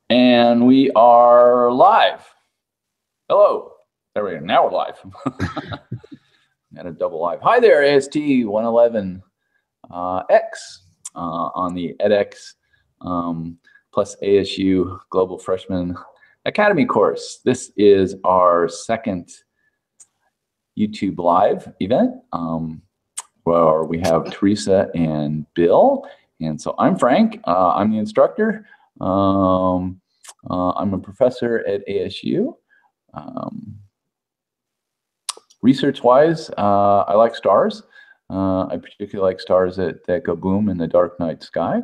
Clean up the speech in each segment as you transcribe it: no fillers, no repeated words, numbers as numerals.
And we are live. Hello. There we go. Now we're live. Got a double live. Hi there, ast111x on the edX plus ASU Global Freshman Academy course. This is our second YouTube Live event where we have Teresa and Bill. And so I'm Frank. I'm the instructor. I'm a professor at ASU. Research-wise, I like stars. I particularly like stars that go boom in the dark night sky.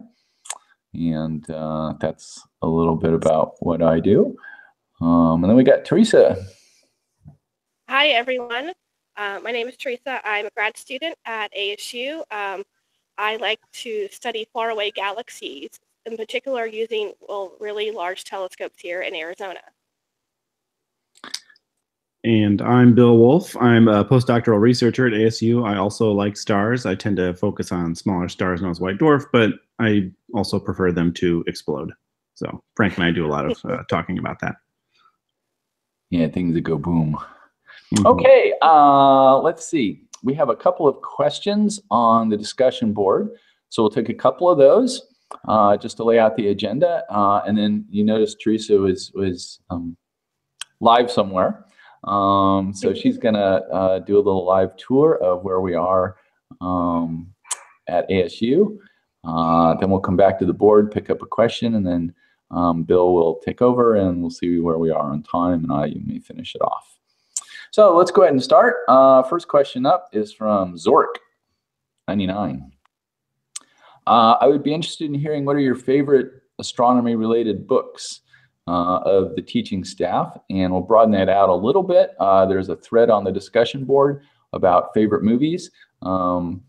And that's a little bit about what I do. And then we got Teresa. Hi, everyone. My name is Teresa. I'm a grad student at ASU. I like to study faraway galaxies, in particular using really large telescopes here in Arizona. And I'm Bill Wolf. I'm a postdoctoral researcher at ASU. I also like stars. I tend to focus on smaller stars known as white dwarf, but I also prefer them to explode. So Frank and I do a lot of talking about that. Yeah, things that go boom. Mm-hmm. Okay, let's see. We have a couple of questions on the discussion board. So we'll take a couple of those just to lay out the agenda. And then you notice Teresa was live somewhere. So she's gonna do a little live tour of where we are at ASU. Then we'll come back to the board, pick up a question, and then Bill will take over and we'll see where we are on time, and you may finish it off. So let's go ahead and start. First question up is from Zork99. I would be interested in hearing what are your favorite astronomy-related books of the teaching staff, and we'll broaden that out a little bit. There's a thread on the discussion board about favorite movies, and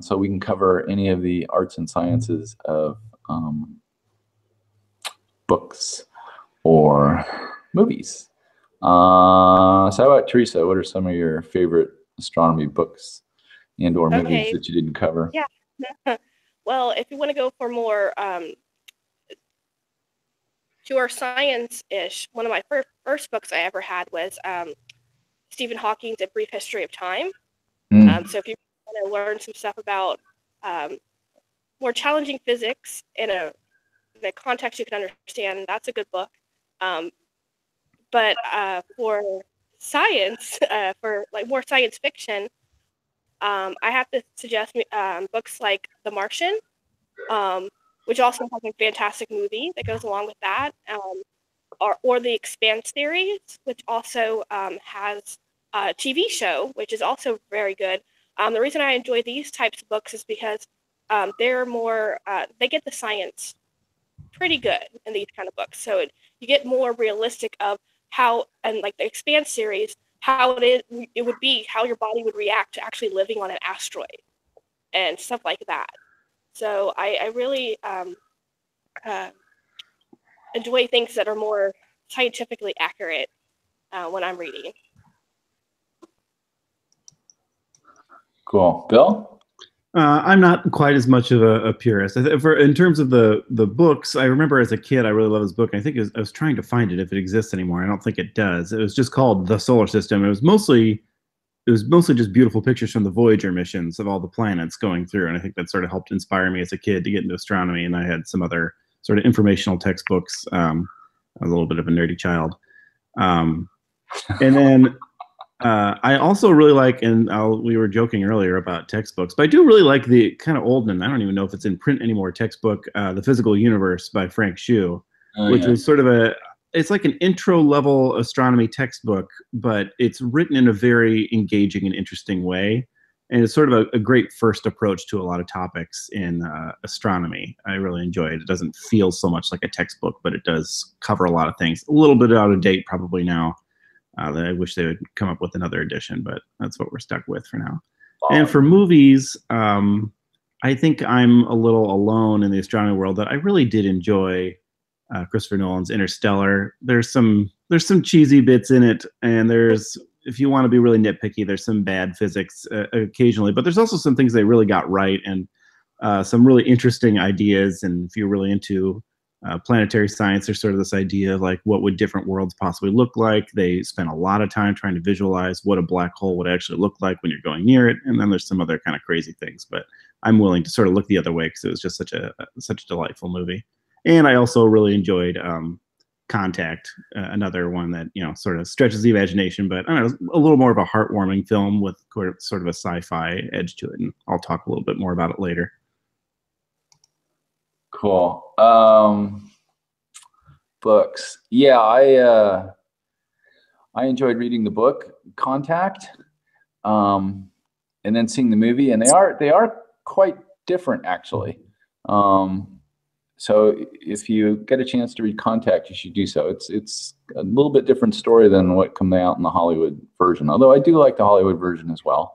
so we can cover any of the arts and sciences of books or movies. So how about Teresa? What are some of your favorite astronomy books and or movies that you didn't cover? Yeah. Well, if you want to go for more pure science-ish, one of my first books I ever had was Stephen Hawking's A Brief History of Time. So if you want to learn some stuff about more challenging physics in a context you can understand, that's a good book. But for science, for like more science fiction, I have to suggest books like The Martian, which also has a fantastic movie that goes along with that, or the Expanse series, which also has a TV show, which is also very good. The reason I enjoy these types of books is because they're more, they get the science pretty good in these kind of books. So you get more realistic of how, and like the Expanse series, how it would be, how your body would react to actually living on an asteroid and stuff like that. So I really enjoy things that are more scientifically accurate when I'm reading. Cool. Bill? I'm not quite as much of a purist. In terms of the books, I remember as a kid, I really loved this book. I think I was trying to find it if it exists anymore. I don't think it does. It was just called The Solar System. It was mostly just beautiful pictures from the Voyager missions of all the planets going through. And I think that sort of helped inspire me as a kid to get into astronomy. And I had some other sort of informational textbooks. A little bit of a nerdy child. And then I also really like, and we were joking earlier about textbooks, but I do really like the kind of old, and I don't even know if it's in print anymore, textbook, The Physical Universe by Frank Hsu, which was sort of it's like an intro level astronomy textbook, but it's written in a very engaging and interesting way. And it's sort of a great first approach to a lot of topics in astronomy. I really enjoy it. It doesn't feel so much like a textbook, but it does cover a lot of things. A little bit out of date probably now. That I wish they would come up with another edition, but that's what we're stuck with for now. And for movies, I think I'm a little alone in the astronomy world that I really did enjoy Christopher Nolan's Interstellar. There's some cheesy bits in it, and if you want to be really nitpicky, there's some bad physics occasionally, but there's also some things they really got right, and some really interesting ideas. And if you're really into planetary science. There's sort of this idea of like, what would different worlds possibly look like? They spend a lot of time trying to visualize what a black hole would actually look like when you're going near it. And then there's some other kind of crazy things, but I'm willing to sort of look the other way because it was just such a delightful movie. And I also really enjoyed Contact, another one that, you know, sort of stretches the imagination, but I don't know, a little more of a heartwarming film with sort of a sci-fi edge to it. And I'll talk a little bit more about it later. Cool. Books. Yeah, I enjoyed reading the book Contact, and then seeing the movie, and they are quite different actually. So if you get a chance to read Contact, you should do so. It's a little bit different story than what comes out in the Hollywood version, although I do like the Hollywood version as well.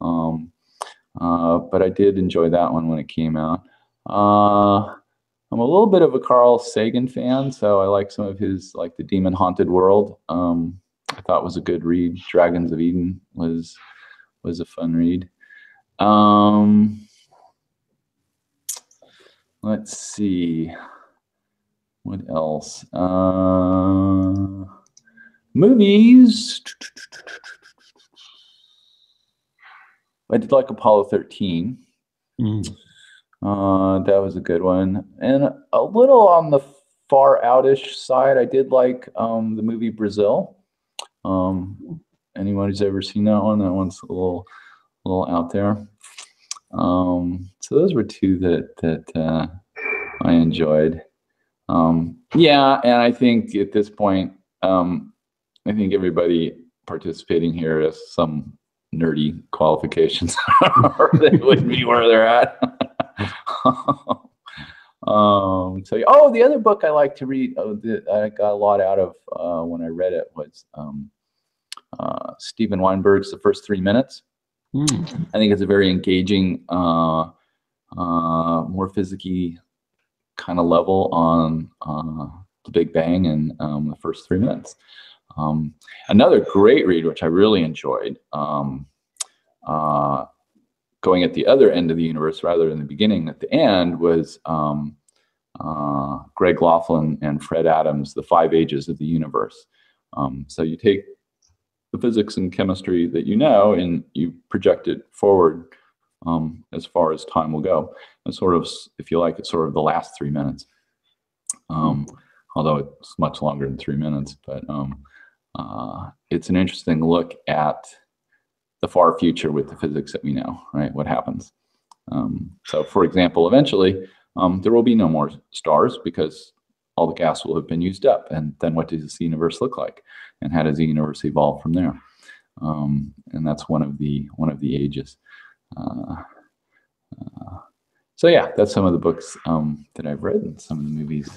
But I did enjoy that one when it came out. I'm a little bit of a Carl Sagan fan, so I like some of his, like The Demon Haunted World. I thought was a good read. Dragons of Eden was a fun read. Let's see, what else? Movies. I did like Apollo 13. That was a good one. And a little on the far outish side, I did like the movie Brazil. Anyone who's ever seen that one? That one's a little out there. So those were two that I enjoyed. Yeah, and I think at this point, I think everybody participating here has some nerdy qualifications, or they wouldn't be where they're at. So, the other book I like to read, that I got a lot out of when I read it, was Steven Weinberg's The First 3 Minutes. I think it's a very engaging, more physicky kind of level on the Big Bang and the first 3 minutes. Another great read, which I really enjoyed, going at the other end of the universe rather than the beginning, at the end, was Greg Laughlin and Fred Adams' The 5 Ages of the Universe. So you take the physics and chemistry that you know, and you project it forward as far as time will go. And sort of, if you like, it's sort of the last 3 minutes. Although it's much longer than 3 minutes, but it's an interesting look at the far future with the physics that we know, right? What happens? So, for example, eventually there will be no more stars because all the gas will have been used up. And then what does this universe look like? And how does the universe evolve from there? And that's one of the ages. So yeah, that's some of the books that I've read and some of the movies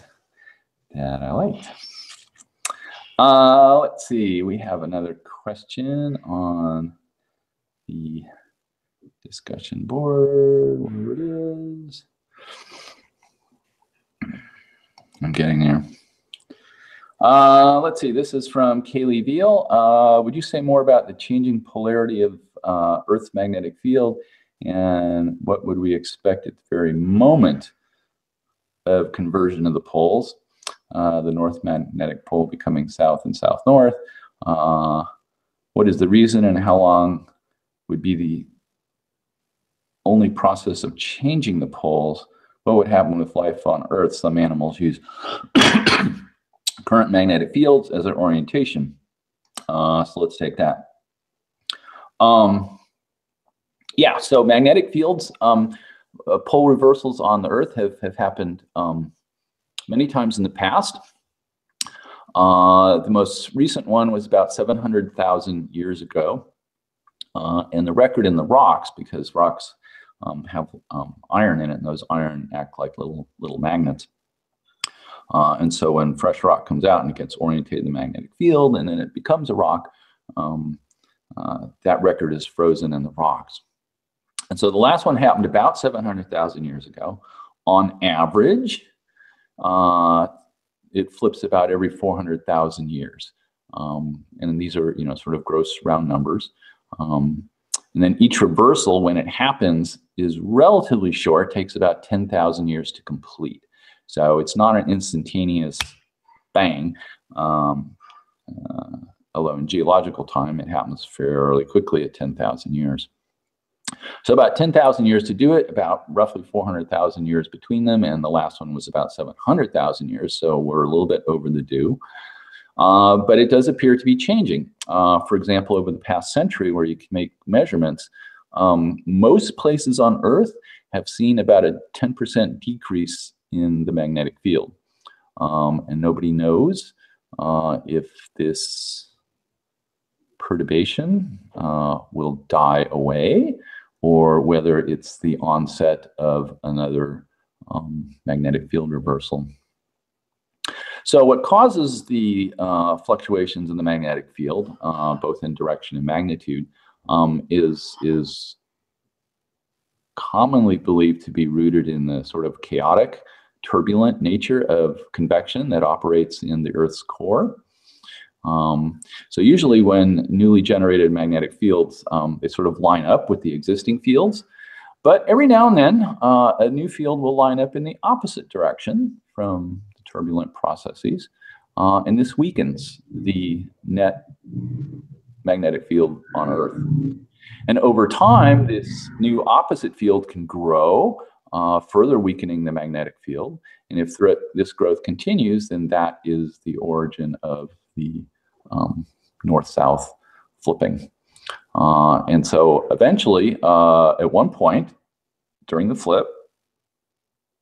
that I liked. Let's see, we have another question on the discussion board. Where it is. I'm getting there. Let's see, this is from Kaylee Veal. Would you say more about the changing polarity of Earth's magnetic field, and what would we expect at the very moment of conversion of the poles? The north magnetic pole becoming south and south-north. What is the reason, and how long would be the only process of changing the poles? What would happen with life on Earth? Some animals use current magnetic fields as their orientation. So let's take that. Yeah, so magnetic fields, pole reversals on the Earth have happened many times in the past. The most recent one was about 700,000 years ago. And the record in the rocks, because rocks have iron in it, and those iron act like little magnets. And so when fresh rock comes out and it gets oriented in the magnetic field and then it becomes a rock, that record is frozen in the rocks. And so the last one happened about 700,000 years ago. On average, it flips about every 400,000 years. And these are, sort of gross round numbers. And then each reversal, when it happens, is relatively short, takes about 10,000 years to complete. So it's not an instantaneous bang. Although in geological time, it happens fairly quickly at 10,000 years. So about 10,000 years to do it, about roughly 400,000 years between them, and the last one was about 700,000 years, so we're a little bit over the due. But it does appear to be changing. For example, over the past century, where you can make measurements, most places on Earth have seen about a 10% decrease in the magnetic field. And nobody knows if this perturbation will die away, or whether it's the onset of another magnetic field reversal. So what causes the fluctuations in the magnetic field, both in direction and magnitude, is commonly believed to be rooted in the sort of chaotic, turbulent nature of convection that operates in the Earth's core. So usually when newly generated magnetic fields, they sort of line up with the existing fields. But every now and then, a new field will line up in the opposite direction from the turbulent processes. And this weakens the net magnetic field on Earth. And over time, this new opposite field can grow, further weakening the magnetic field. And if this growth continues, then that is the origin of the north-south flipping. And so eventually, at one point during the flip,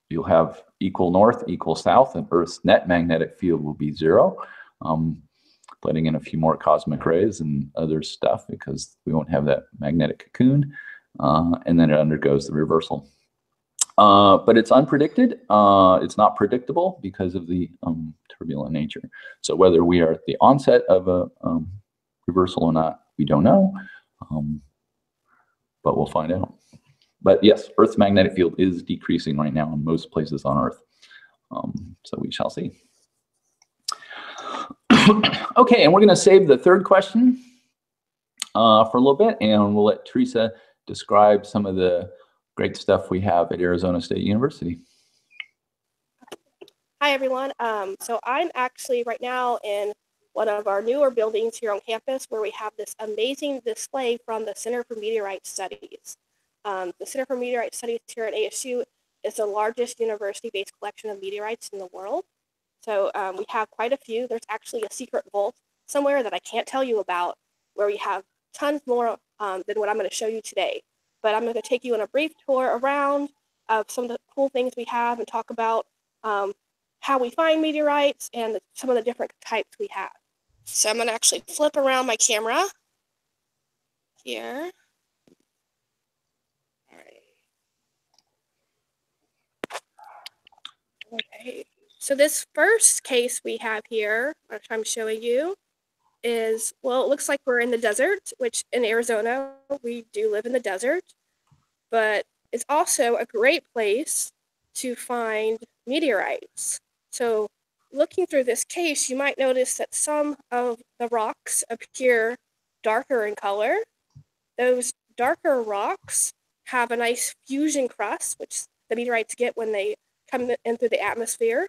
you'll have equal north, equal south, and Earth's net magnetic field will be zero, letting in a few more cosmic rays and other stuff because we won't have that magnetic cocoon, and then it undergoes the reversal. But it's unpredicted. It's not predictable because of the turbulent nature. So whether we are at the onset of a reversal or not, we don't know, but we'll find out. But yes, Earth's magnetic field is decreasing right now in most places on Earth. So we shall see. Okay, and we're going to save the third question for a little bit, and we'll let Teresa describe some of the great stuff we have at Arizona State University. Hi, everyone. So I'm actually right now in one of our newer buildings here on campus where we have this amazing display from the Center for Meteorite Studies. The Center for Meteorite Studies here at ASU is the largest university-based collection of meteorites in the world. So we have quite a few. There's actually a secret vault somewhere that I can't tell you about where we have tons more than what I'm going to show you today. But I'm going to take you on a brief tour around of some of the cool things we have and talk about how we find meteorites and some of the different types we have. So I'm going to actually flip around my camera here. All right. Okay. So this first case we have here, which I'm showing you, is, well, it looks like we're in the desert, which in Arizona, we do live in the desert, but it's also a great place to find meteorites. So looking through this case, you might notice that some of the rocks appear darker in color. Those darker rocks have a nice fusion crust, which the meteorites get when they come in through the atmosphere.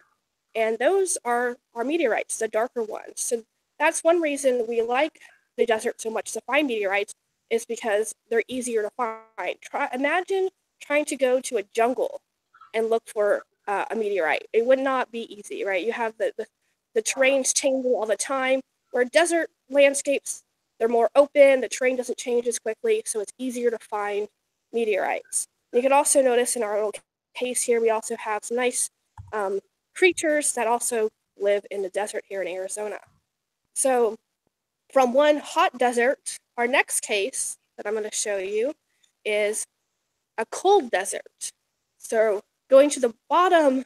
And those are meteorites, the darker ones. So that's one reason we like the desert so much to find meteorites, is because they're easier to find. Imagine trying to go to a jungle and look for a meteorite. It would not be easy, right? You have the terrains changing all the time, where desert landscapes, they're more open, the terrain doesn't change as quickly, so it's easier to find meteorites. You can also notice in our little case here, we also have some nice creatures that also live in the desert here in Arizona. So from one hot desert, our next case that I'm going to show you is a cold desert. So going to the bottom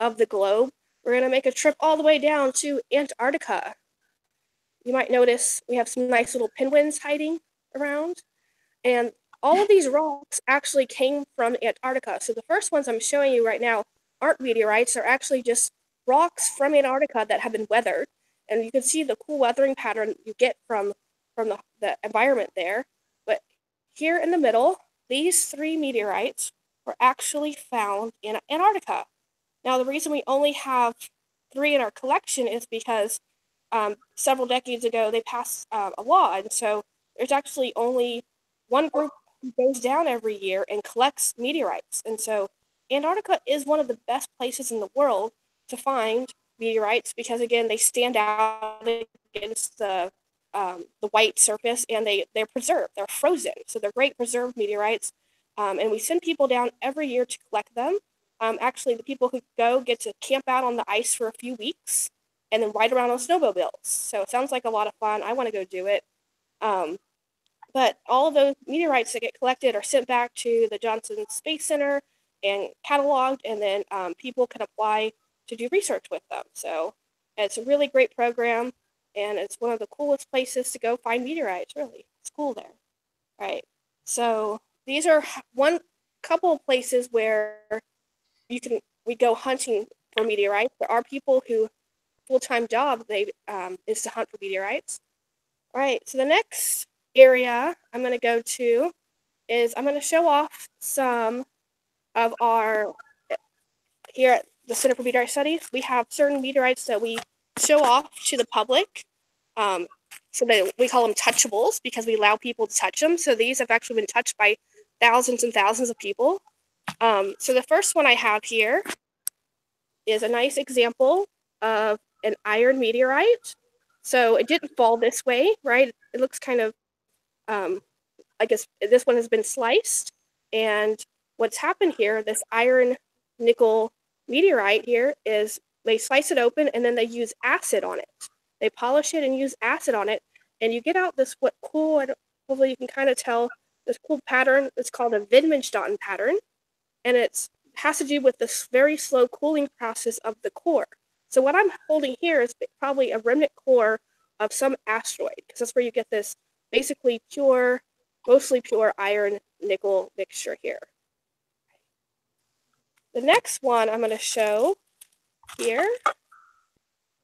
of the globe, we're going to make a trip all the way down to Antarctica. You might notice we have some nice little penguins hiding around. And all of these rocks actually came from Antarctica. So the first ones I'm showing you right now aren't meteorites, they're actually just rocks from Antarctica that have been weathered. And you can see the cool weathering pattern you get from the environment there. But here in the middle, these three meteorites were actually found in Antarctica. Now, the reason we only have 3 in our collection is because several decades ago they passed a law, and so there's actually only one group who goes down every year and collects meteorites. And so Antarctica is one of the best places in the world to find meteorites because, again, they stand out against the white surface, and they're preserved. They're frozen, so they're great preserved meteorites. And we send people down every year to collect them. Actually, the people who go get to camp out on the ice for a few weeks and then ride around on snowmobiles. So it sounds like a lot of fun. I want to go do it. But all of those meteorites that get collected are sent back to the Johnson Space Center and cataloged, and then people can apply to do research with them. So it's a really great program, and it's one of the coolest places to go find meteorites, really. It's cool there. All right. So these are one couple of places where we go hunting for meteorites. There are people who full-time job is to hunt for meteorites. All right, so the next area I'm going to go to is I'm going to show off some of our, here at the Center for Meteorite Studies, we have certain meteorites that we show off to the public. So we call them touchables because we allow people to touch them. So these have actually been touched by thousands and thousands of people. So the first one I have here is a nice example of an iron meteorite. So it didn't fall this way, right? It looks kind of, I guess this one has been sliced. And what's happened here, this iron nickel meteorite here is they slice it open and then they use acid on it. They polish it and use acid on it. And you get out this hopefully you can kind of tell, this cool pattern. It's called a Wittgenstein pattern. And it has to do with this very slow cooling process of the core. So what I'm holding here is probably a remnant core of some asteroid, because that's where you get this basically pure, mostly pure iron nickel mixture here. The next one I'm going to show here,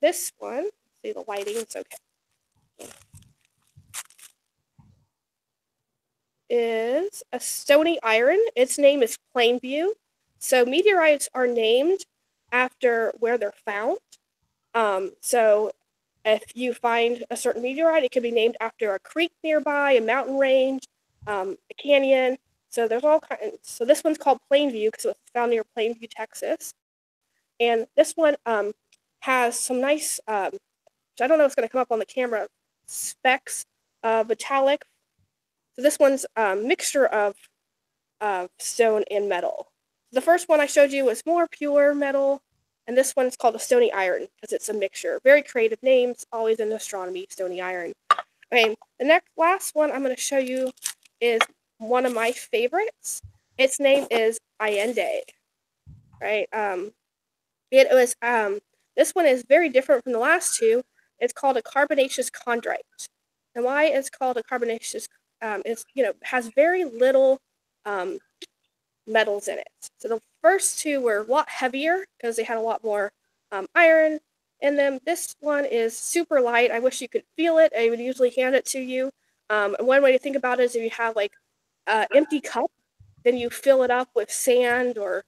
this one, see the lighting, it's okay, is a stony iron. Its name is Plainview. So meteorites are named after where they're found. So if you find a certain meteorite, it could be named after a creek nearby, a mountain range, a canyon. So there's all kinds. So this one's called Plainview because it was found near Plainview, Texas. And this one has some nice, which I don't know if it's going to come up on the camera, specks of metallic. So this one's a mixture of stone and metal. The first one I showed you was more pure metal, and this one's called a stony iron because it's a mixture. Very creative names, always in astronomy, stony iron. Okay, the last one I'm going to show you is one of my favorites. Its name is Allende. Right? It was this one is very different from the last two. It's called a carbonaceous chondrite. And why it's called a carbonaceous? It's has very little metals in it. So the first two were a lot heavier because they had a lot more iron. And then this one is super light. I wish you could feel it. I would usually hand it to you. One way to think about it is if you have like an empty cup, then you fill it up with sand or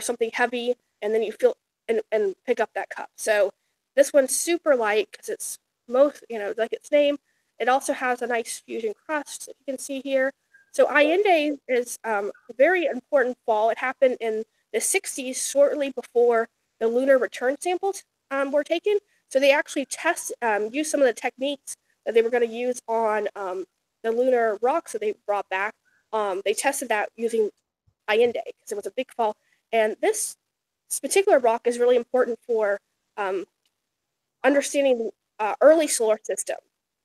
something heavy, and then you fill and pick up that cup. So this one's super light because it's like its name. It also has a nice fusion crust that you can see here. So Allende is a very important fall. It happened in the 60s, shortly before the lunar return samples were taken. So they actually used some of the techniques that they were going to use on the lunar rocks that they brought back. They tested that using Allende because it was a big fall. And this particular rock is really important for understanding the early solar system,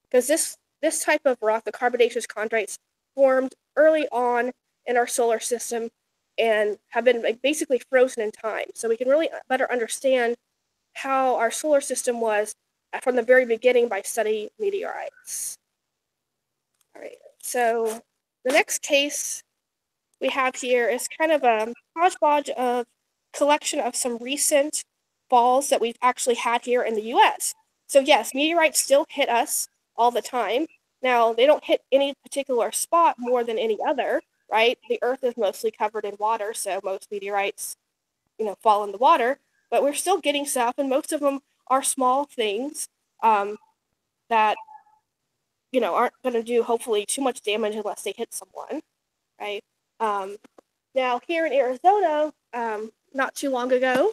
because this type of rock, the carbonaceous chondrites, formed early on in our solar system and have been basically frozen in time. So we can really better understand how our solar system was from the very beginning by studying meteorites. All right, so the next case we have here is kind of a hodgepodge of collection of some recent falls that we've actually had here in the US. So yes, meteorites still hit us all the time. Now, they don't hit any particular spot more than any other, right? The Earth is mostly covered in water, so most meteorites, fall in the water. but we're still getting stuff, and most of them are small things that aren't going to do hopefully too much damage unless they hit someone, right? Now here in Arizona, not too long ago,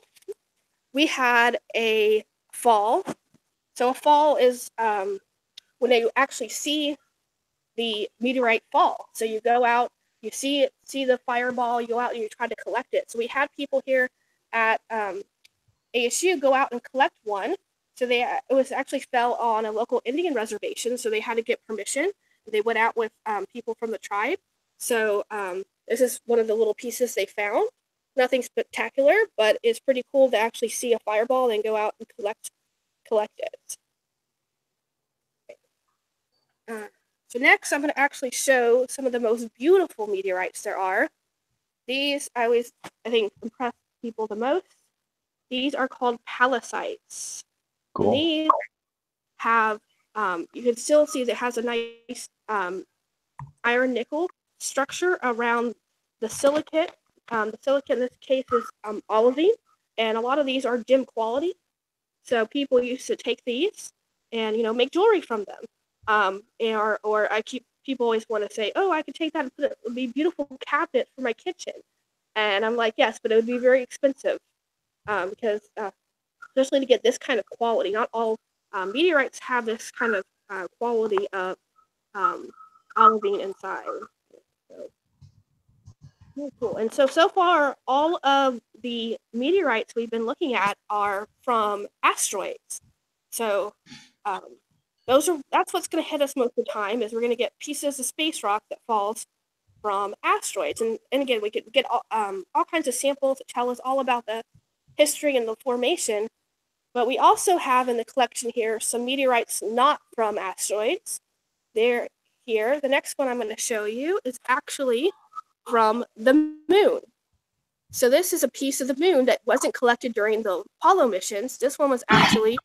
we had a fall. So a fall is when you actually see the meteorite fall. So you go out, you see the fireball, you go out and you try to collect it. So we had people here at ASU go out and collect one. So it was actually fell on a local Indian reservation, so they had to get permission. They went out with people from the tribe. So this is one of the little pieces they found. Nothing spectacular, but it's pretty cool to actually see a fireball and go out and collect it. So next, I'm going to actually show some of the most beautiful meteorites there are. These I think impress people the most. These are called pallasites. Cool. And these have, you can still see that it has a nice iron nickel structure around the silicate. The silicate in this case is olivine, and a lot of these are dim quality. So people used to take these and make jewelry from them. People always want to say, oh, I could take that and put it would be a beautiful cabinet for my kitchen. And I'm like, yes, but it would be very expensive because especially to get this kind of quality. Not all meteorites have this kind of quality of olivine inside. So, cool. And so far, all of the meteorites we've been looking at are from asteroids. So that's what's going to hit us most of the time, is we're going to get pieces of space rock that falls from asteroids. And again, we could get all kinds of samples that tell us all about the history and the formation. But we also have in the collection here some meteorites not from asteroids. They're here. The next one I'm going to show you is actually from the moon. So this is a piece of the moon that wasn't collected during the Apollo missions. This one was actually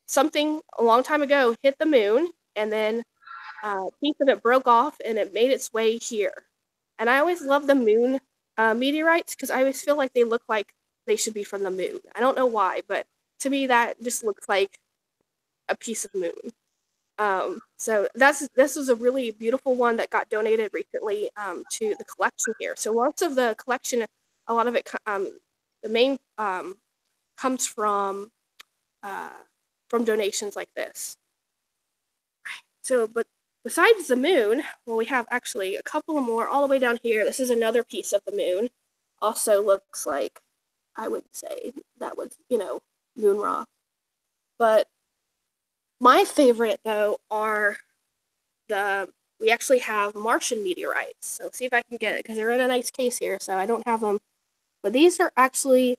something a long time ago hit the moon, and then a piece of it broke off and it made its way here. And I always love the moon meteorites because I always feel like they look like they should be from the moon. I don't know why, but to me that just looks like a piece of moon. So this was a really beautiful one that got donated recently to the collection here. So lots of the collection, a lot of it, the main comes from donations like this. So, but besides the moon, well, we have actually a couple more all the way down here. This is another piece of the moon. Also looks like, I would say, that was, moon rock. But my favorite, though, are we actually have Martian meteorites. So see if I can get it, because they're in a nice case here, so I don't have them. But these are actually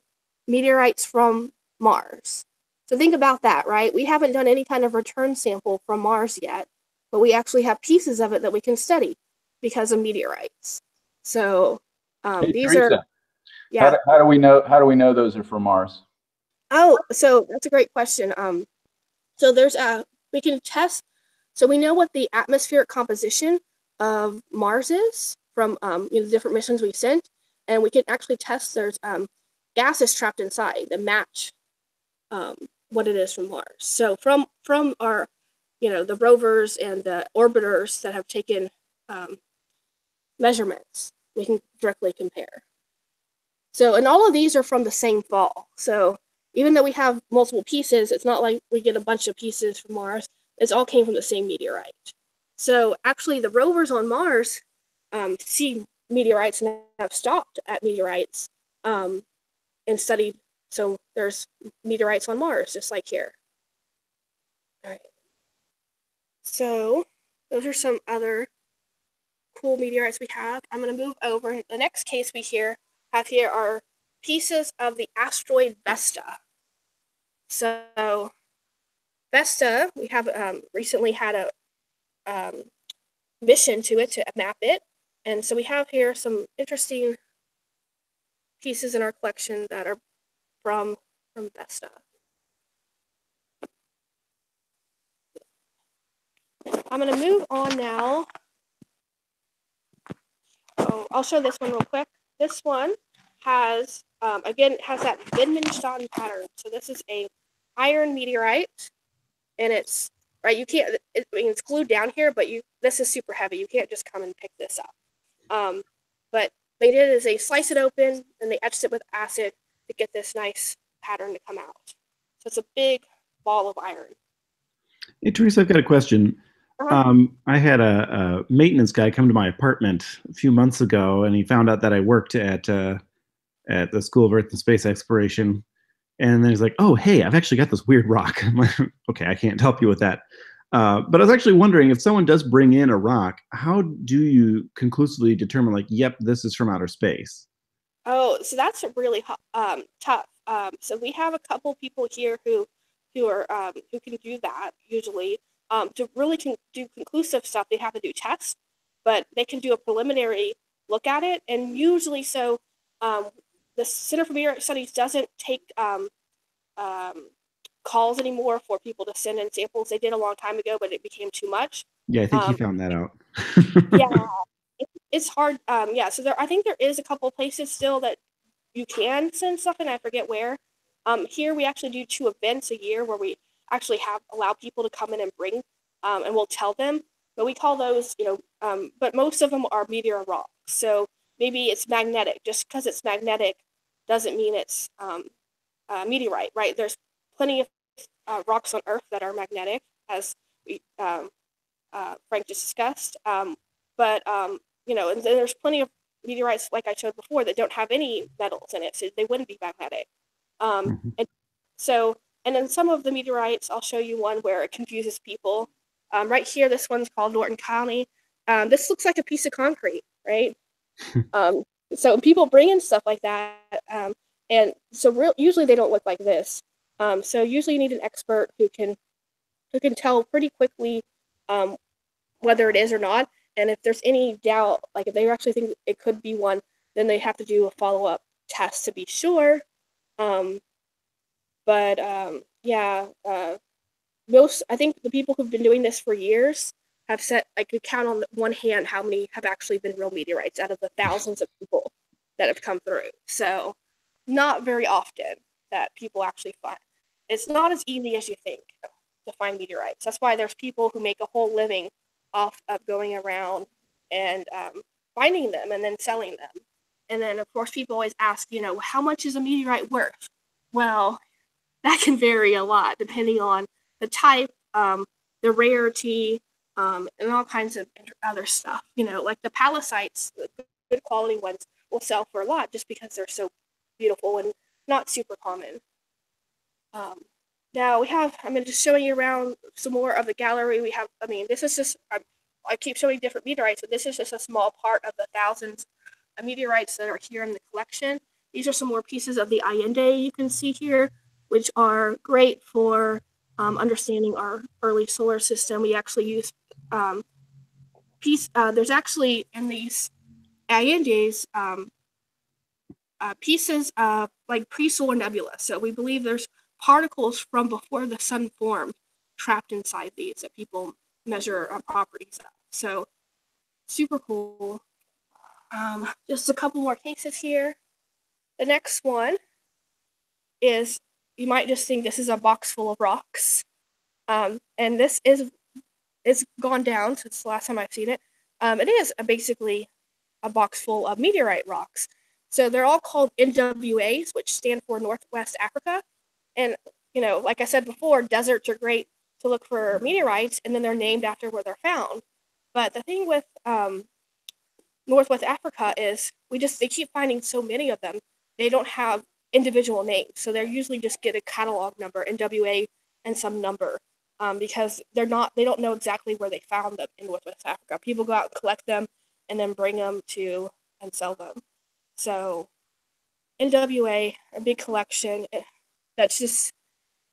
meteorites from Mars. So think about that, right? We haven't done any kind of return sample from Mars yet, but we actually have pieces of it that we can study because of meteorites. So hey, these Teresa, are, yeah. How do we know those are from Mars? Oh, so that's a great question. So we can test. So we know what the atmospheric composition of Mars is from the different missions we've sent, and we can actually test there's gases trapped inside that match what it is from Mars. So from our, the rovers and the orbiters that have taken measurements, we can directly compare. So, and all of these are from the same fall. So even though we have multiple pieces, it's not like we get a bunch of pieces from Mars. It's all came from the same meteorite. So actually the rovers on Mars see meteorites and have stopped at meteorites and studied. So there's meteorites on Mars, just like here. All right. So those are some other cool meteorites we have. I'm going to move over. The next case we have here are pieces of the asteroid Vesta. So Vesta, we have recently had a mission to it to map it. And so we have here some interesting pieces in our collection that are from Vesta. I'm going to move on now. Oh, I'll show this one real quick. This one has again, it has that Wittgenstein pattern. So this is a iron meteorite, and it's right. You can't. I mean, it's glued down here, but this is super heavy. You can't just come and pick this up. But they did is they slice it open and they etched it with acid to get this nice pattern to come out. So it's a big ball of iron. Hey, Teresa, I've got a question. I had a maintenance guy come to my apartment a few months ago, and he found out that I worked at the School of Earth and Space Exploration. And then he's like, "Oh, hey, I've actually got this weird rock." I'm like, "Okay, I can't help you with that." But I was actually wondering, if someone does bring in a rock, how do you conclusively determine, like, yep, this is from outer space? Oh, so that's really tough. So we have a couple people here who can do that usually. To really do conclusive stuff, they have to do tests, but they can do a preliminary look at it, and usually the Center for Meteorite Studies doesn't take calls anymore for people to send in samples. They did a long time ago, but it became too much. Yeah, I think he found that out. Yeah, it's hard. Yeah, so I think there is a couple places still that you can send stuff in. I forget where. Here we actually do 2 events a year where we actually allow people to come in and bring, and we'll tell them. But we call those, but most of them are meteor rocks. So maybe it's magnetic. Just because it's magnetic doesn't mean it's meteorite, right? There's plenty of rocks on Earth that are magnetic, as we Frank just discussed. But and then there's plenty of meteorites, like I showed before, that don't have any metals in it, so they wouldn't be magnetic. And then some of the meteorites, I'll show you one where it confuses people. Right here, this one's called Norton County. This looks like a piece of concrete, right? So people bring in stuff like that, and so usually they don't look like this. So usually you need an expert who can tell pretty quickly whether it is or not. And if there's any doubt, like if they actually think it could be one, then they have to do a follow-up test to be sure. I think the people who've been doing this for years have said I could count on one hand how many have actually been real meteorites out of the thousands of people that have come through. So not very often that people actually find. It's not as easy as you think to find meteorites. That's why there's people who make a whole living off of going around and finding them and then selling them. And then, of course, people always ask, how much is a meteorite worth? Well, that can vary a lot depending on the type, the rarity, and all kinds of other stuff. Like the pallasites, the good quality ones, will sell for a lot just because they're so beautiful and not super common. Now I'm just showing you around some more of the gallery. This is just, I keep showing different meteorites, but this is just a small part of the thousands of meteorites that are here in the collection. These are some more pieces of the Allende you can see here, which are great for understanding our early solar system. We actually use there's actually in these Allendes pieces of like pre-solar nebula. So we believe there's particles from before the sun formed trapped inside these that people measure properties of. So super cool. Just a couple more cases here. The next one is, you might just think this is a box full of rocks. And this it's gone down since the last time I've seen it. It is basically a box full of meteorite rocks. So they're all called NWAs, which stand for Northwest Africa. And, like I said before, deserts are great to look for meteorites, and then they're named after where they're found. But the thing with Northwest Africa is they keep finding so many of them, they don't have individual names. So they're usually just get a catalog number, NWA, and some number, because they don't know exactly where they found them in Northwest Africa. People go out and collect them and then bring them and sell them. So NWA, a big collection that's just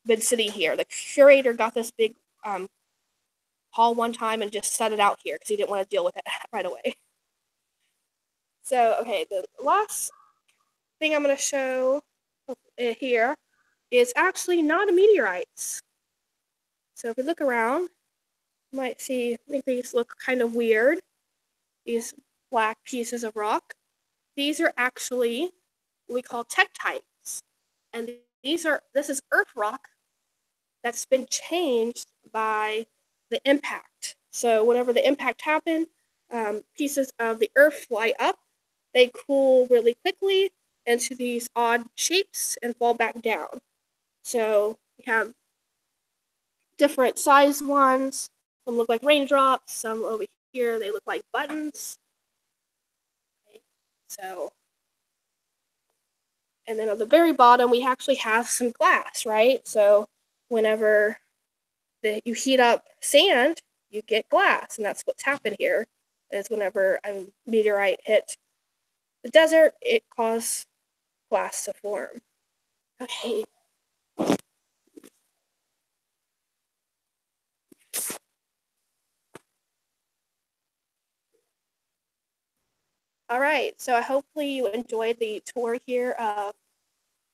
been sitting here. The curator got this big haul one time and just set it out here because he didn't want to deal with it right away. So, okay, the last thing I'm going to show here is actually not a meteorite. So if we look around, you might see, I think these look kind of weird, these black pieces of rock. These are actually we call tectites. And this is earth rock that's been changed by the impact. So whenever the impact happened, pieces of the earth fly up, they cool really quickly into these odd shapes and fall back down. So we have different size ones. Some look like raindrops. Some over here, they look like buttons. Okay. So, and then on the very bottom, we actually have some glass, right? So whenever you heat up sand, you get glass, and that's what's happened here. Is whenever a meteorite hit the desert, it caused glass to form. Okay. All right, so hopefully you enjoyed the tour here of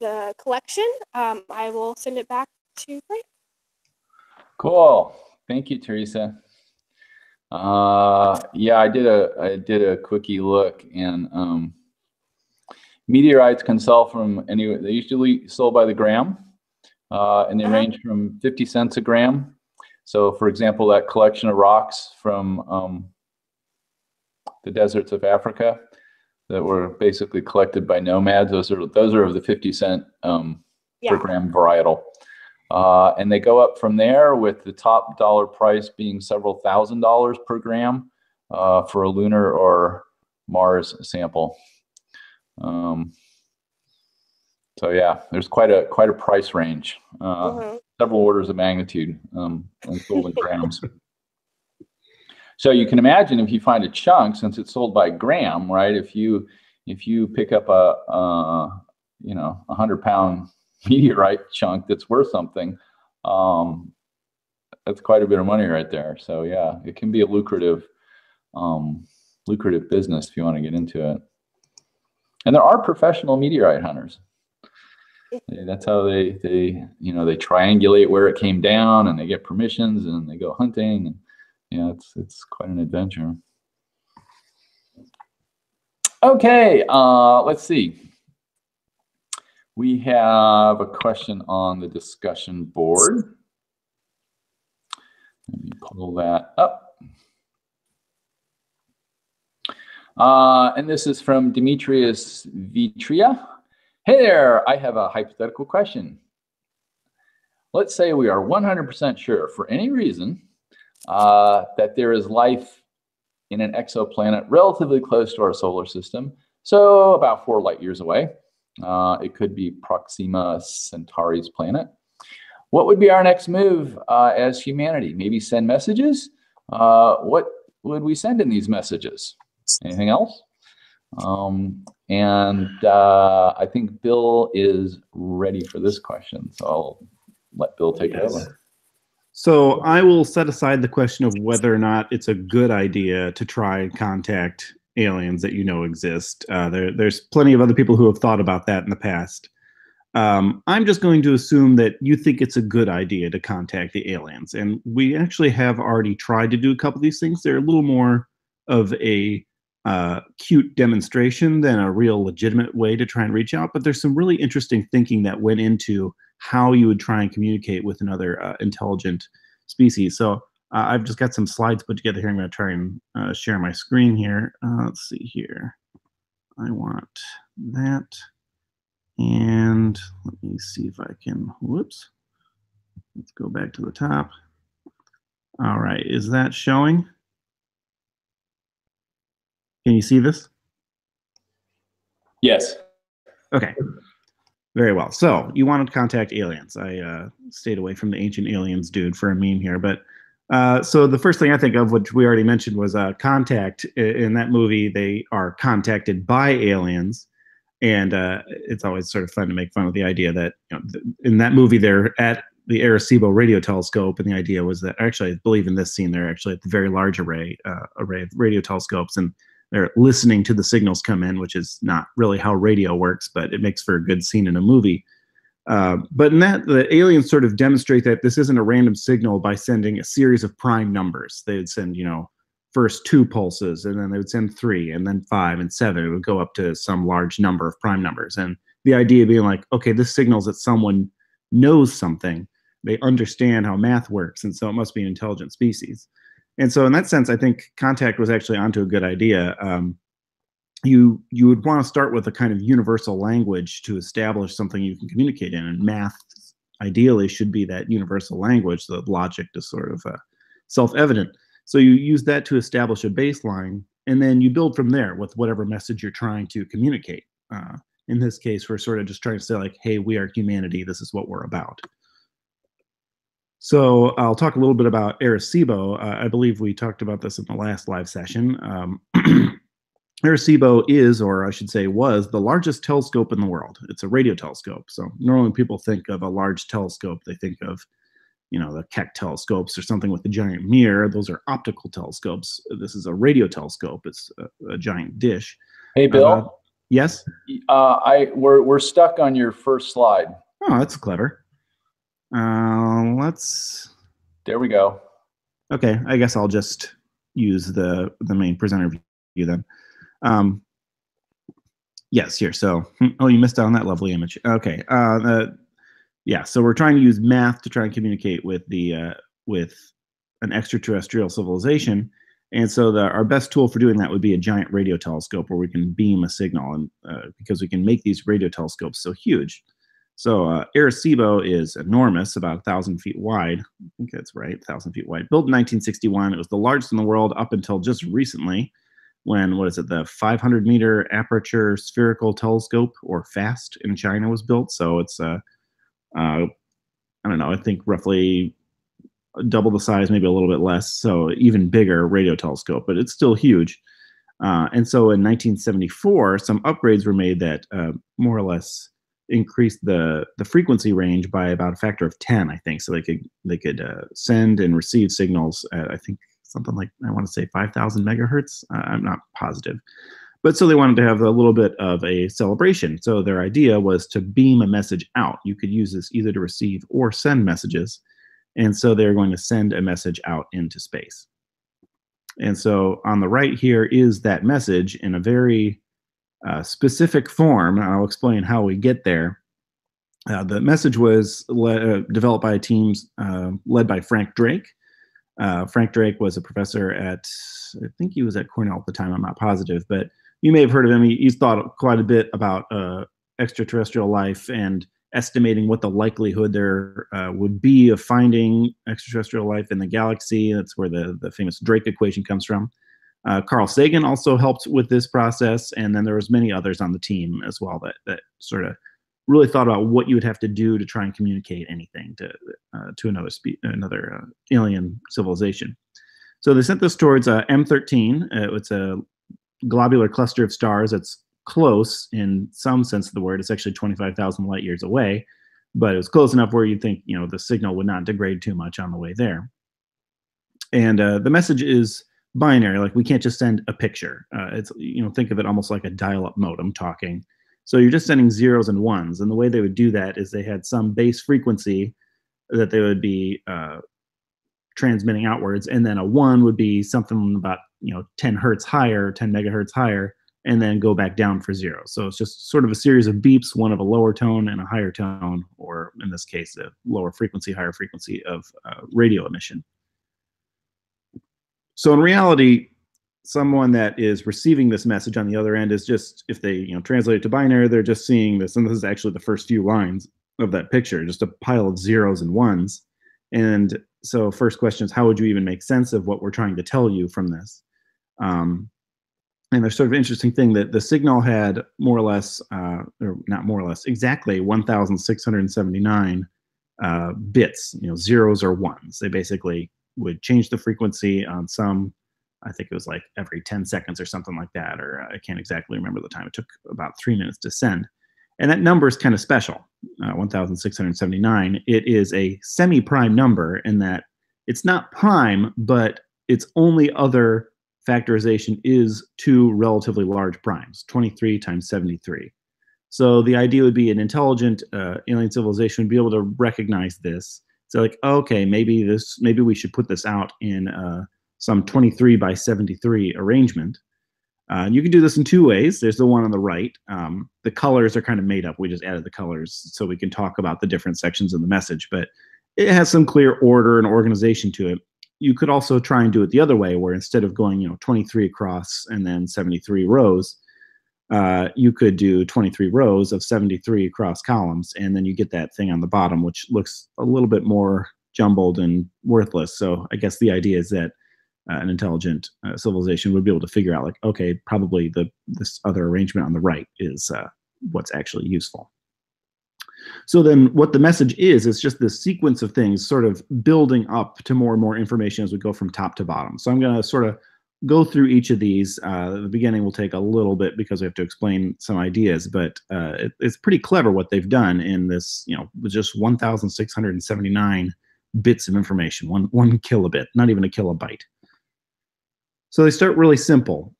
the collection. I will send it back to Frank. Cool. Thank you, Teresa. Yeah, I did a quickie look, and meteorites can sell from anywhere. They usually sold by the gram, and they range from 50 cents a gram. So, for example, that collection of rocks from the deserts of Africa that were basically collected by nomads, those are of the 50-cent per gram varietal. And they go up from there, with the top dollar price being several $1,000s per gram for a lunar or Mars sample. So yeah, there's quite a price range, several orders of magnitude, and sold in grams. So you can imagine, if you find a chunk, since it's sold by gram, right? If you pick up a 100-pound meteorite chunk that's worth something, that's quite a bit of money right there. So yeah, it can be a lucrative business if you want to get into it. And there are professional meteorite hunters. That's how they triangulate where it came down, and they get permissions, and they go hunting. And, it's quite an adventure. Okay, let's see. We have a question on the discussion board. Let me pull that up. And this is from Demetrius Vitria. Hey there, I have a hypothetical question. Let's say we are 100% sure, for any reason, that there is life in an exoplanet relatively close to our solar system, so about 4 light years away. It could be Proxima Centauri's planet. What would be our next move as humanity? Maybe send messages? What would we send in these messages? Anything else? I think Bill is ready for this question, so I'll let Bill take it over. So I will set aside the question of whether or not it's a good idea to try and contact aliens that exist. There's plenty of other people who have thought about that in the past. I'm just going to assume that you think it's a good idea to contact the aliens. And we actually have already tried to do a couple of these things. They're a little more of a cute demonstration than a real legitimate way to try and reach out. But there's some really interesting thinking that went into how you would try and communicate with another intelligent species. So I've just got some slides put together here. I'm going to try and share my screen here. Let's see here. I want that. And let me see if I can, whoops. Let's go back to the top. All right, is that showing? Can you see this? Yes. Okay. Very well. So you wanted to contact aliens. I stayed away from the ancient aliens dude for a meme here. But so the first thing I think of, which we already mentioned, was Contact. In that movie, they are contacted by aliens. And it's always sort of fun to make fun of the idea that in that movie, they're at the Arecibo radio telescope. And the idea was that, actually, I believe in this scene, they're actually at the Very Large Array of radio telescopes. And they're listening to the signals come in, which is not really how radio works, but it makes for a good scene in a movie. But in that, the aliens sort of demonstrate that this isn't a random signal by sending a series of prime numbers. They'd send, first 2 pulses, and then they would send 3, and then 5 and 7. It would go up to some large number of prime numbers. And the idea being like, okay, this signals that someone knows something. They understand how math works, and so it must be an intelligent species. And so in that sense, I think Contact was actually onto a good idea. You would want to start with a kind of universal language to establish something you can communicate in, and math ideally should be that universal language. The logic is sort of self-evident. So you use that to establish a baseline, and then you build from there with whatever message you're trying to communicate. In this case, we're sort of just trying to say like, hey, we are humanity. This is what we're about. So I'll talk a little bit about Arecibo. I believe we talked about this in the last live session. Arecibo is, or I should say was, the largest telescope in the world. It's a radio telescope. So normally when people think of a large telescope, they think of, you know, the Keck telescopes or something with a giant mirror. Those are optical telescopes. This is a radio telescope. It's a giant dish. Hey, Bill. Yes? We're stuck on your first slide. Oh, that's clever. There we go. Okay, I guess I'll just use the main presenter view then. Yes, here. So, oh, you missed out on that lovely image. Okay. Yeah. So we're trying to use math to try and communicate with with an extraterrestrial civilization, and so our best tool for doing that would be a giant radio telescope where we can beam a signal, and because we can make these radio telescopes so huge. So Arecibo is enormous, about 1,000 feet wide. I think that's right, 1,000 feet wide. Built in 1961, it was the largest in the world up until just recently, when, what is it, the 500-meter aperture spherical telescope, or FAST, in China was built. So it's I don't know, I think roughly double the size, maybe a little bit less. So even bigger radio telescope, but it's still huge. And so in 1974, some upgrades were made that more or less increased the frequency range by about a factor of 10, I think. So they could send and receive signals at, I think, something like, I want to say 5,000 megahertz. I'm not positive. But so they wanted to have a little bit of a celebration. So their idea was to beam a message out. You could use this either to receive or send messages. And so they're going to send a message out into space. And so on the right here is that message in a very specific form. I'll explain how we get there. The message was developed by a team led by Frank Drake. Frank Drake was a professor at, I think he was at Cornell at the time, I'm not positive, but you may have heard of him. He's thought quite a bit about extraterrestrial life and estimating what the likelihood there would be of finding extraterrestrial life in the galaxy. That's where the famous Drake equation comes from. Carl Sagan also helped with this process, and then there was many others on the team as well that sort of really thought about what you would have to do to try and communicate anything to another alien civilization. So they sent this towards M13. It's a globular cluster of stars that's close in some sense of the word. It's actually 25,000 light years away, but it was close enough where you'd think, you know, the signal would not degrade too much on the way there. And the message is binary. Like, we can't just send a picture. It's, you know, think of it almost like a dial-up modem talking. So you're just sending zeros and ones. And the way they would do that is they had some base frequency that they would be transmitting outwards, and then a 1 would be something about, you know, 10 hertz higher, 10 megahertz higher, and then go back down for 0. So it's just sort of a series of beeps, one of a lower tone and a higher tone, or in this case, a lower frequency, higher frequency of radio emission. So in reality, someone that is receiving this message on the other end is just, if they, you know, translate it to binary, they're just seeing this, and this is actually the first few lines of that picture, just a pile of zeros and ones. And so first question is, how would you even make sense of what we're trying to tell you from this? And there's sort of an interesting thing that the signal had more or less, or not more or less, exactly 1,679 bits, you know, zeros or ones. They basically would change the frequency on some, I think it was like every 10 seconds or something like that, or I can't exactly remember the time. It took about 3 minutes to send. And that number is kind of special, 1,679. It is a semi-prime number in that it's not prime, but its only other factorization is 2 relatively large primes, 23 times 73. So the idea would be an intelligent alien civilization would be able to recognize this. So like, okay, maybe we should put this out in some 23 by 73 arrangement. You can do this in two ways. There's the one on the right. The colors are kind of made up. We just added the colors so we can talk about the different sections of the message, but it has some clear order and organization to it. You could also try and do it the other way, where instead of going 23 across and then 73 rows, you could do 23 rows of 73 across columns, and then you get that thing on the bottom, which looks a little bit more jumbled and worthless. So I guess the idea is that an intelligent civilization would be able to figure out, like, okay, probably this other arrangement on the right is what's actually useful. So then what the message is just this sequence of things sort of building up to more and more information as we go from top to bottom. So I'm going to sort of go through each of these. The beginning will take a little bit because we have to explain some ideas, but it's pretty clever what they've done in this, with just 1,679 bits of information, one kilobit, not even a kilobyte. So they start really simple.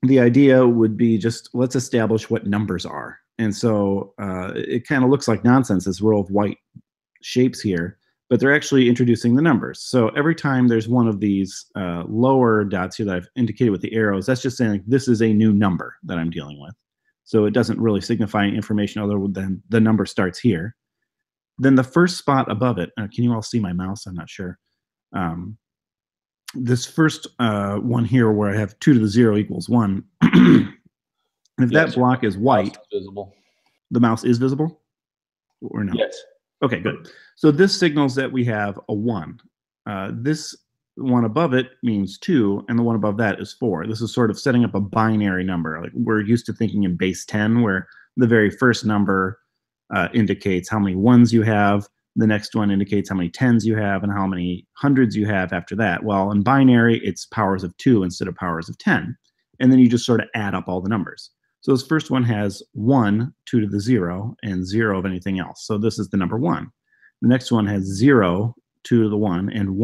The idea would be just, let's establish what numbers are. And so it kind of looks like nonsense, this row of white shapes here, but they're actually introducing the numbers. So every time there's one of these lower dots here that I've indicated with the arrows, that's just saying, like, this is a new number that I'm dealing with. So it doesn't really signify any information other than the number starts here. Then the first spot above it, can you all see my mouse? I'm not sure. This first one here where I have 2 to the 0 equals 1, if that block is white, visible. The mouse is visible or no? Yes. Okay, good. So this signals that we have a 1. This one above it means 2, and the one above that is 4. This is sort of setting up a binary number. Like, we're used to thinking in base 10, where the very first number indicates how many ones you have. The next one indicates how many tens you have and how many hundreds you have after that. Well, in binary, it's powers of 2 instead of powers of 10. And then you just sort of add up all the numbers. So this first one has 1, 2 to the 0, and 0 of anything else. So this is the number 1. The next one has 0, 2 to the 1, and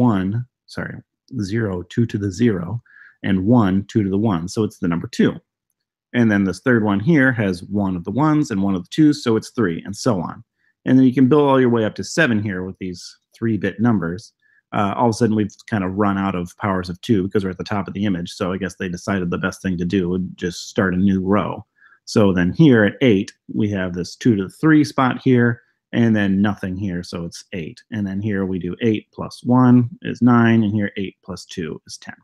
0, 2 to the 0, and 1, 2 to the 1. So it's the number 2. And then this third one here has 1 of the 1s and 1 of the 2s, so it's 3, and so on. And then you can build all your way up to 7 here with these 3-bit numbers. All of a sudden, we've kind of run out of powers of 2 because we're at the top of the image. So I guess they decided the best thing to do would just start a new row. So then here at 8, we have this 2 to the 3 spot here, and then nothing here, so it's 8. And then here we do 8 plus 1 is 9, and here 8 plus 2 is 10.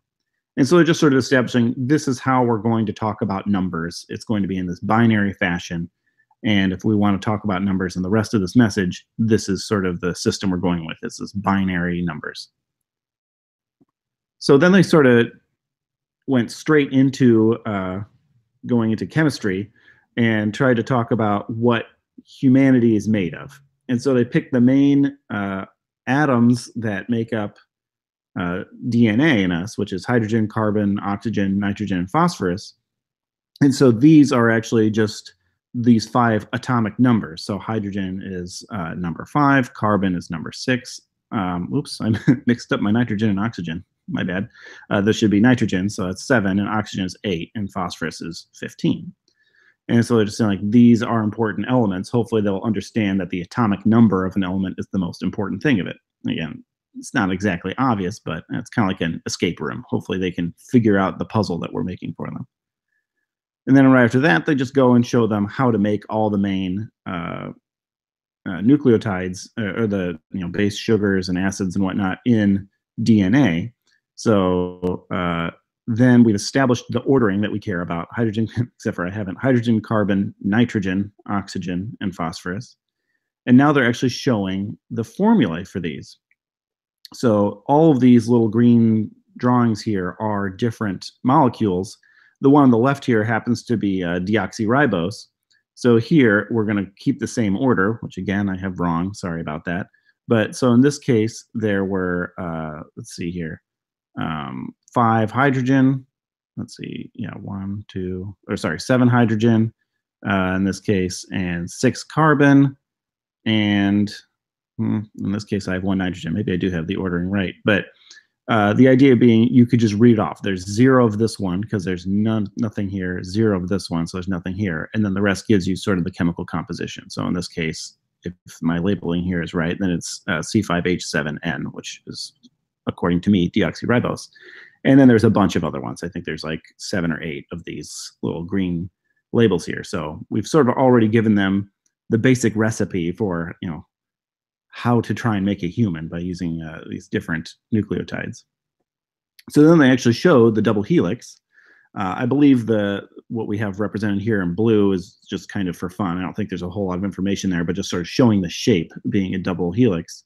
And so they're just sort of establishing this is how we're going to talk about numbers. It's going to be in this binary fashion. And if we want to talk about numbers in the rest of this message, this is sort of the system we're going with. It's this binary numbers. So then they sort of went straight into going into chemistry and tried to talk about what humanity is made of. And so they picked the main atoms that make up DNA in us, which is hydrogen, carbon, oxygen, nitrogen, and phosphorus. And so these are actually just these 5 atomic numbers. So hydrogen is number 5, carbon is number 6. Oops, I mixed up my nitrogen and oxygen. My bad. This should be nitrogen, so that's 7, and oxygen is 8, and phosphorus is 15. And so they're just saying, like, these are important elements. Hopefully they'll understand that the atomic number of an element is the most important thing of it. Again, it's not exactly obvious, but it's kind of like an escape room. Hopefully they can figure out the puzzle that we're making for them. And then right after that, they just go and show them how to make all the main nucleotides, or the base sugars and acids and whatnot in DNA. So then we've established the ordering that we care about: hydrogen, except for I haven't, hydrogen, carbon, nitrogen, oxygen, and phosphorus. And now they're actually showing the formulae for these. So all of these little green drawings here are different molecules. The one on the left here happens to be deoxyribose. So here we're going to keep the same order, which again I have wrong. Sorry about that. But so in this case there were let's see here, 5 hydrogen. Let's see, 7 hydrogen in this case, and 6 carbon, and in this case I have 1 nitrogen. Maybe I do have the ordering right, but the idea being you could just read it off. There's 0 of this one because there's nothing here, 0 of this one, so there's nothing here. And then the rest gives you sort of the chemical composition. So in this case, if my labeling here is right, then it's C5H7N, which is, according to me, deoxyribose. And then there's a bunch of other ones. I think there's like 7 or 8 of these little green labels here. So we've sort of already given them the basic recipe for, how to try and make a human by using these different nucleotides. So then they actually showed the double helix. I believe what we have represented here in blue is just kind of for fun. I don't think there's a whole lot of information there, but just sort of showing the shape being a double helix.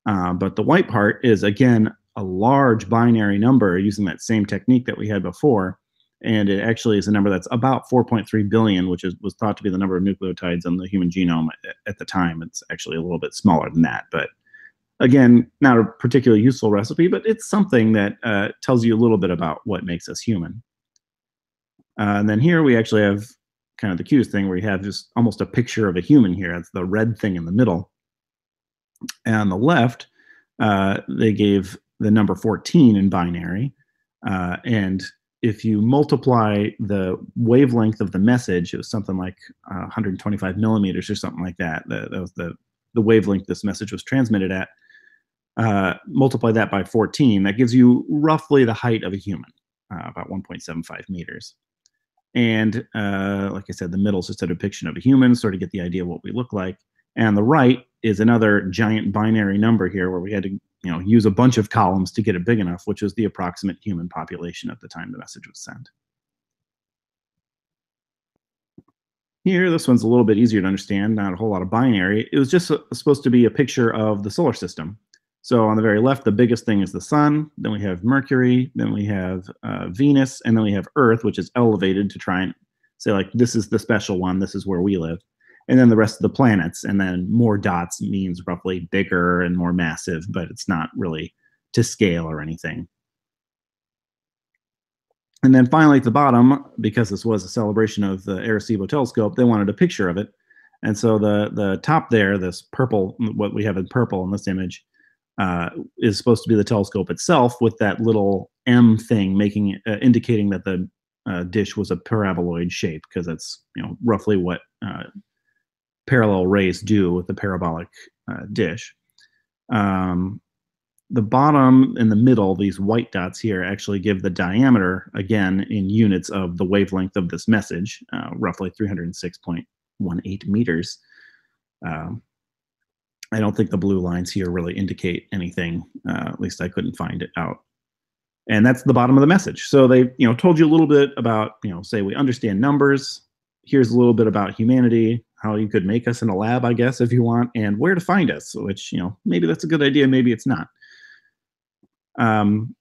But the white part is, again, a large binary number using that same technique that we had before. And it actually is a number that's about 4.3 billion, which was thought to be the number of nucleotides in the human genome at the time. It's actually a little bit smaller than that. But again, not a particularly useful recipe, but it's something that tells you a little bit about what makes us human. And then here we actually have kind of the cutest thing where you have just almost a picture of a human here. That's the red thing in the middle. And on the left, they gave the number 14 in binary. And if you multiply the wavelength of the message, it was something like 125 millimeters or something like that. That was the wavelength this message was transmitted at. Multiply that by 14, that gives you roughly the height of a human, about 1.75 meters. And like I said, the middle is just a depiction of a human, sort of get the idea of what we look like. And the right is another giant binary number here where we had to use a bunch of columns to get it big enough, which was the approximate human population at the time the message was sent. Here, this one's a little bit easier to understand, not a whole lot of binary. It was just supposed to be a picture of the solar system. So on the very left, the biggest thing is the sun, then we have Mercury, then we have Venus, and then we have Earth, which is elevated to try and say, like, this is the special one, this is where we live. And then the rest of the planets, and then more dots means roughly bigger and more massive, but it's not really to scale or anything. And then finally at the bottom, because this was a celebration of the Arecibo telescope, they wanted a picture of it. And so the top there, this purple, what we have in purple in this image, is supposed to be the telescope itself with that little M thing making indicating that the dish was a paraboloid shape, because that's roughly what parallel rays do with the parabolic dish. The bottom and the middle, these white dots here, actually give the diameter, again, in units of the wavelength of this message, roughly 306.18 meters. I don't think the blue lines here really indicate anything. At least I couldn't find it out. And that's the bottom of the message. So they told you a little bit about, say we understand numbers. Here's a little bit about humanity, how you could make us in a lab, I guess, if you want, and where to find us, which, maybe that's a good idea, maybe it's not.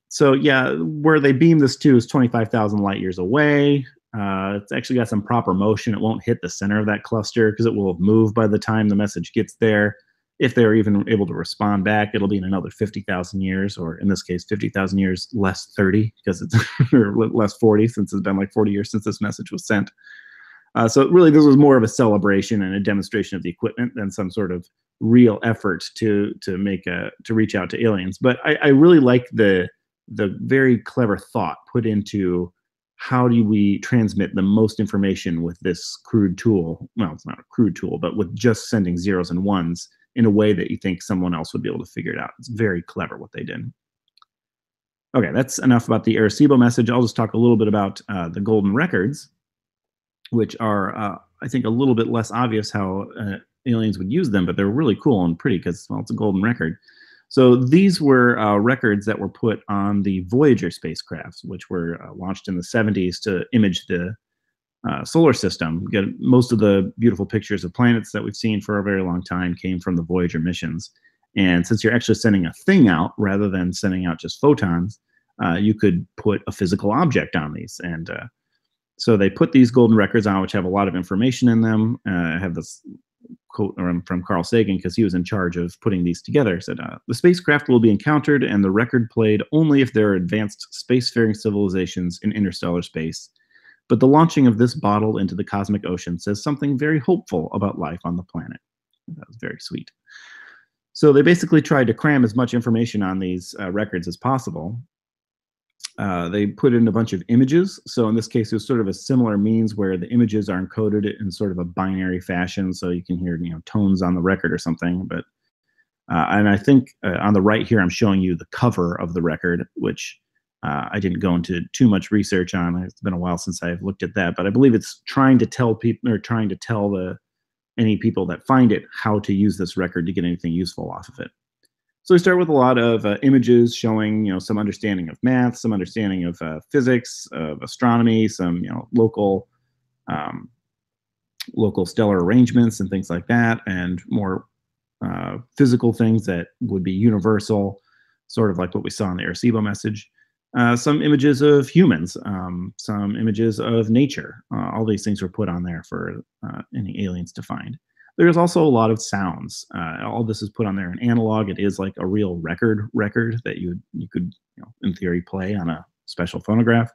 So yeah, where they beam this to is 25,000 light years away. It's actually got some proper motion. It won't hit the center of that cluster because it will have moved by the time the message gets there. If they're even able to respond back, it'll be in another 50,000 years, or in this case, 50,000 years less 30, because it's or less 40, since it's been like 40 years since this message was sent. So really, this was more of a celebration and a demonstration of the equipment than some sort of real effort to reach out to aliens. But I really like the very clever thought put into how do we transmit the most information with this crude tool. Well, it's not a crude tool, but with just sending zeros and ones in a way that you think someone else would be able to figure it out. It's very clever what they did. Okay, that's enough about the Arecibo message. I'll just talk a little bit about the golden records, which are, I think, a little bit less obvious how aliens would use them, but they're really cool and pretty because, well, it's a golden record. So these were records that were put on the Voyager spacecrafts, which were launched in the 70s to image the solar system. Most of the beautiful pictures of planets that we've seen for a very long time came from the Voyager missions. And since you're actually sending a thing out rather than sending out just photons, you could put a physical object on these. And so they put these golden records on, which have a lot of information in them. I have this quote from Carl Sagan, because he was in charge of putting these together. He said, the spacecraft will be encountered and the record played only if there are advanced spacefaring civilizations in interstellar space. But the launching of this bottle into the cosmic ocean says something very hopeful about life on the planet. That was very sweet. So they basically tried to cram as much information on these records as possible. They put in a bunch of images. So in this case, it was sort of a similar means where the images are encoded in sort of a binary fashion. So you can hear, tones on the record or something. But and I think on the right here, I'm showing you the cover of the record, which I didn't go into too much research on it. It's been a while since I've looked at that, but I believe it's trying to tell people, or trying to tell any people that find it how to use this record to get anything useful off of it. So we start with a lot of images showing, some understanding of math, some understanding of physics, of astronomy, some, local stellar arrangements and things like that, and more physical things that would be universal, sort of like what we saw in the Arecibo message. Some images of humans, some images of nature. All these things were put on there for any aliens to find. There's also a lot of sounds. All this is put on there in analog. It is like a real record that you could, in theory, play on a special phonograph.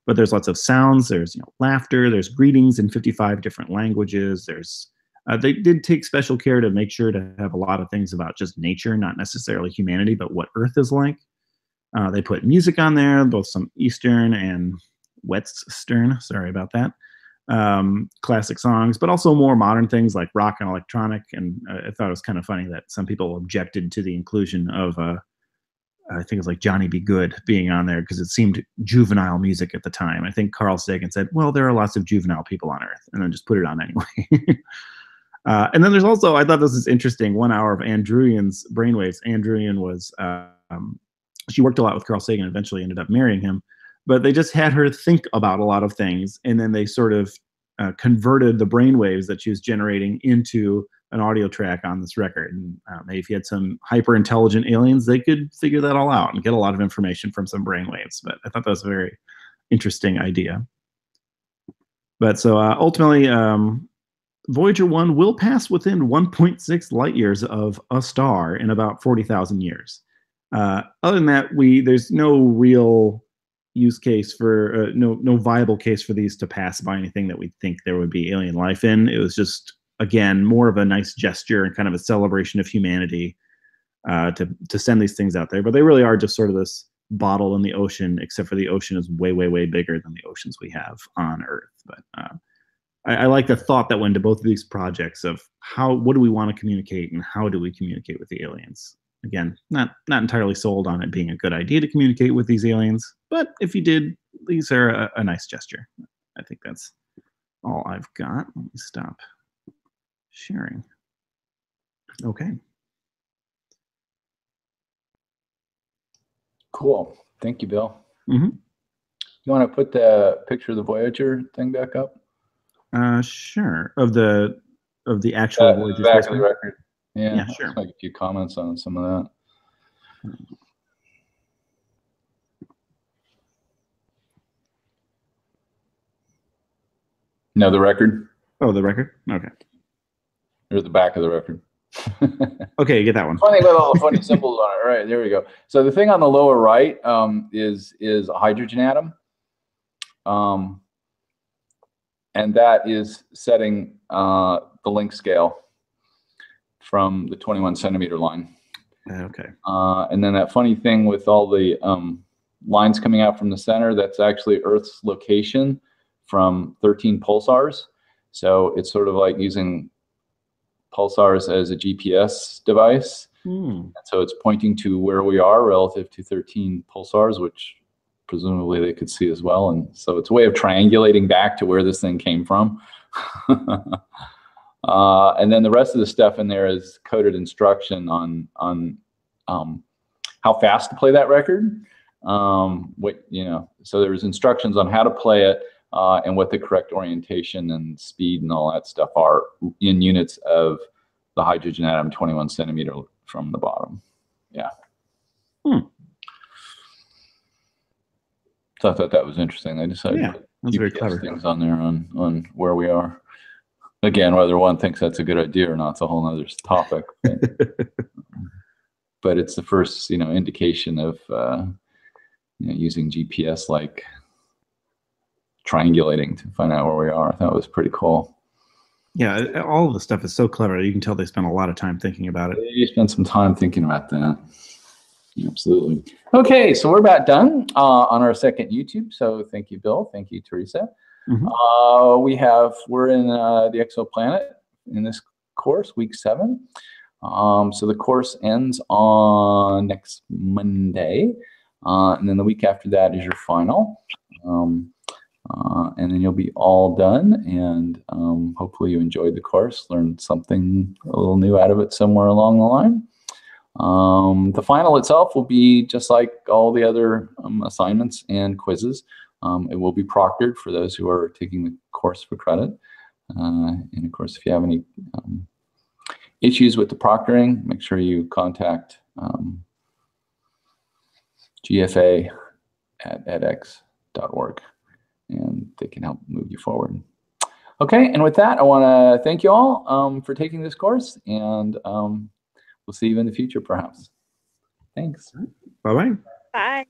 But there's lots of sounds. There's laughter. There's greetings in 55 different languages. They did take special care to make sure to have a lot of things about just nature, not necessarily humanity, but what Earth is like. They put music on there, both some Eastern and Western, sorry about that, classic songs, but also more modern things like rock and electronic. And I thought it was kind of funny that some people objected to the inclusion of, I think it was like Johnny B. Good being on there because it seemed juvenile music at the time. I think Carl Sagan said, well, there are lots of juvenile people on Earth, and then just put it on anyway. And then there's also, I thought this is interesting, 1 hour of Ann Druyan's brainwaves. Ann Druyan was, she worked a lot with Carl Sagan, eventually ended up marrying him, but they just had her think about a lot of things, and then they sort of converted the brainwaves that she was generating into an audio track on this record. And maybe if you had some hyper intelligent aliens, they could figure that all out and get a lot of information from some brainwaves. But I thought that was a very interesting idea. But so ultimately, Voyager 1 will pass within 1.6 light years of a star in about 40,000 years. Other than that, there's no real use case for no viable case for these to pass by anything that we think there would be alien life in. It was just, again, more of a nice gesture and kind of a celebration of humanity to send these things out there. But they really are just sort of this bottle in the ocean, except for the ocean is way, way, way bigger than the oceans we have on Earth. But I like the thought that went into both of these projects of what do we want to communicate and how do we communicate with the aliens. Again, not entirely sold on it being a good idea to communicate with these aliens, but if you did, these are a nice gesture. I think that's all I've got. Let me stop sharing. Okay. Cool. Thank you, Bill. Mm-hmm. You want to put the picture of the Voyager thing back up? Sure. Of the actual Voyager back of the record. Yeah, sure. Like a few comments on some of that. No, the record. Oh, the record? Okay. Or the back of the record. Okay, you get that one. Funny with all the funny symbols on it. All right, there we go. So the thing on the lower right is a hydrogen atom. And that is setting the length scale from the 21 centimeter line. Okay. And then that funny thing with all the lines coming out from the center, that's actually Earth's location from 13 pulsars. So it's sort of like using pulsars as a GPS device. And so it's pointing to where we are relative to 13 pulsars, which presumably they could see as well. And so it's a way of triangulating back to where this thing came from. And then the rest of the stuff in there is coded instruction on how fast to play that record. So there's instructions on how to play it and what the correct orientation and speed and all that stuff are in units of the hydrogen atom, 21 centimeter from the bottom. Yeah. So I thought that was interesting. They decided to put very clever things on there on where we are. Again, whether one thinks that's a good idea or not, it's a whole other topic. But it's the first, indication of using GPS like triangulating to find out where we are. I thought it was pretty cool. Yeah, all of the stuff is so clever. You can tell they spent a lot of time thinking about it. You spent some time thinking about that. Absolutely. Okay, so we're about done on our second YouTube. So thank you, Bill. Thank you, Teresa. We're in the exoplanet in this course, week 7. So the course ends on next Monday. And then the week after that is your final. And then you'll be all done, and hopefully you enjoyed the course, learned something a little new out of it somewhere along the line. The final itself will be just like all the other assignments and quizzes. It will be proctored for those who are taking the course for credit. And of course, if you have any issues with the proctoring, make sure you contact gfa@edx.org, and they can help move you forward. Okay, and with that, I want to thank you all for taking this course, and we'll see you in the future, perhaps. Thanks. Bye-bye. Bye.